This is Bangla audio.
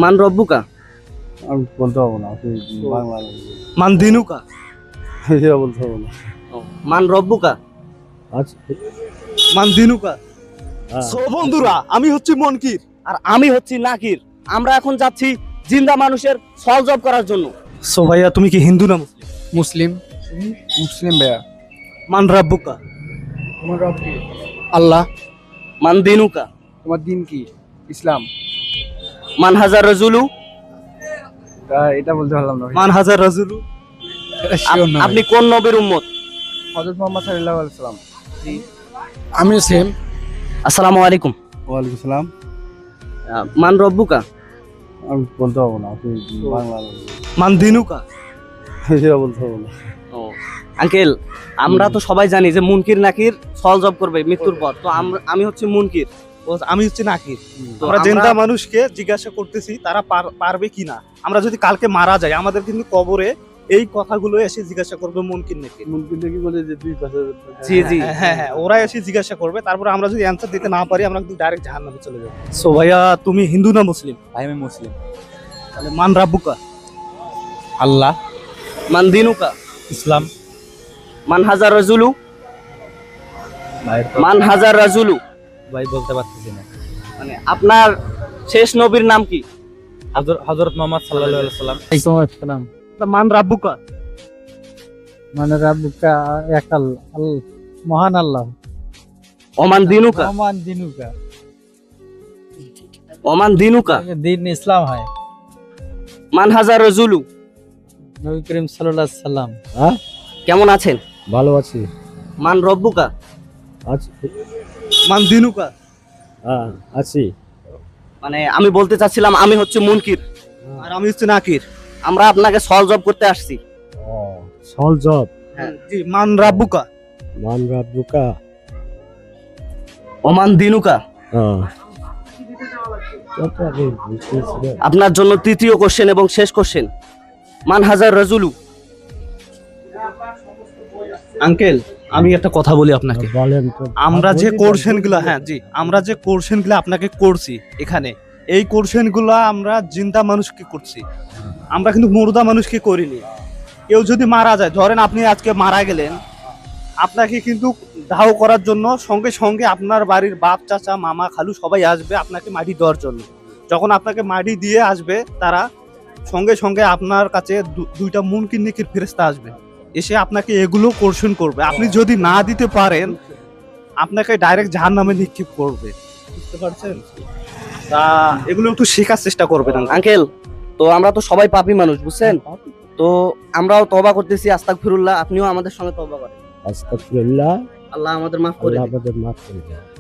মান রব্বুকা। আমি বলতে পারবো না, আপনি বাংলা মান দিনুকা। এটা বলতে পারবো না। মান রব্বুকা। আচ্ছা, মান দিনুকা। হ্যাঁ। সো বন্ধুরা, আমি হচ্ছি মনকির আর আমি হচ্ছি নাকির। আমরা এখন যাচ্ছি জিন্দা মানুষের সল জব করার জন্য। সো ভাইয়া, তুমি কি হিন্দু না মুসলিম? মুসলিম। মুসলিম ভাইয়া। মান রব্বুকা। তোমার রব কি? আল্লাহ। মান দিনুকা। তোমার দিন কি? ইসলাম। মান হাজার রাজুলু। এটা বলতে পারলাম না। মান হাজার রাজুলু। আপনি কোন নবীর উম্মত? হযরত মুহাম্মদ সাল্লাল্লাহু আলাইহি ওয়াসাল্লাম। আমিও সেম। আসসালামু আলাইকুম। ওয়ালাইকুম সালাম। মান রব্বুকা। আমি বলতে পারবো না, আপনি বাংলা মান দিনুকা। এটা বলতে পারবো না। আঙ্কেল, আমরা তো সবাই জানি যে মুনকির নাকির সল জব করবে মৃত্যুর পর। তো আমি হচ্ছে মুনকির, আমি হচ্ছে নাকির। তো আমরা জিন্দা মানুষকে জিজ্ঞাসা করতেছি তারা পারবে কিনা। আমরা যদি কালকে মারা যাই, আমাদের কিন্তু কবরে এই কথাগুলো এসে জিজ্ঞাসা করবে মুনকির নাকির। মুনকির কি বলে যে দুই পাশে জি জি হ্যাঁ হ্যাঁ, ওরা এসে জিজ্ঞাসা করবে। তারপরে আমরা যদি অ্যান্সার দিতে না পারি, আমরা কিন্তু ডাইরেক্ট জাহান্নামে চলে যাবো। সো ভাইয়া, তুমি হিন্দু না মুসলিম? ভাই আমি মুসলিম। তাহলে মান রাব্বুকা। আল্লাহ। মান দিনুকা। ইসলাম। মান হাজার রাজুলু। ভাই মান হাজার রাজুলু। ভাই বলতে পারতেছি না। মানে আপনার শেষ নবীর নাম কি? হযরত মুহাম্মদ সাল্লাল্লাহু আলাইহি ওয়াসাল্লাম। ওয়ালাইকুম আসসালাম। মান রাব্বুকা। মানে রাব্বুকা এক আল্লাহ, মহান আল্লাহ। ওমান দিনুকা। ওমান দিনুকা। ওমান দিনুকা। দিন ইসলাম হয়। মান হাজার রাজুলু। নবী করিম সাল্লাল্লাহু আলাইহি সাল্লাম। হ্যাঁ, কেমন আছেন? ভালো আছি। মান রব্বুকা। আছি। মান দিনুকা। হ্যাঁ, আছি। মানে আমি বলতে চাচ্ছিলাম আমি হচ্ছে মুনকির আর আমি হচ্ছে নাকির। আমরা আপনাকে সল জব করতে আসছি। ও, সল জব। জি, মান রাব্বুকা। মান রাব্বুকা। ওমান দিনুকা। হ্যাঁ। আপনার জন্য তৃতীয় কোশ্চেন এবং শেষ কোশ্চেন। মান হাজার রাজুলু। আঙ্কেল, আমি একটা কথা বলি আপনাকে। বলেন তো। আমরা যে কোশ্চেন গুলা, হ্যাঁ জি, আমরা যে কোশ্চেন গুলা আপনাকে করছি এখানে, এই কোশ্চেন গুলা আমরা জিন্দা মানুষকে করছি। আমরা কিন্তু মুর্দা মানুষকে করিনি। কেউ যদি মারা যায়, ধরেন আপনি আজকে মারা গেলেন, আপনাকে কিন্তু দাহ করার জন্য সঙ্গে সঙ্গে আপনার বাড়ির বাপ, চাচা, মামা, খালু সবাই আসবে আপনাকে মাটি দেওয়ার জন্য। যখন আপনাকে মাটি দিয়ে আসবে, তারা সঙ্গে সঙ্গে আপনার কাছে দুইটা মুনকির নেকির ফেরেশতা আসবে, এসে আপনাকে এগুলো কোশ্চেন করবে। আপনি যদি না দিতে পারেন, আপনাকে ডাইরেক্ট জাহান্নামে নিক্ষেপ করবে। বুঝতে পারছেন? তা এগুলো একটু শেখার চেষ্টা করবেন আঙ্কেল, তো আমরা তো সবাই পাপী মানুষ, বুঝছেন? তো আমরাও তওবা করতেছি, আস্তাগফিরুল্লাহ। আপনিও আমাদের সঙ্গে তওবা করেন। আস্তাগফিরুল্লাহ। আল্লাহ আমাদের মাফ করে আল্লাহ দিন। আমাদের মাফ করে দেন।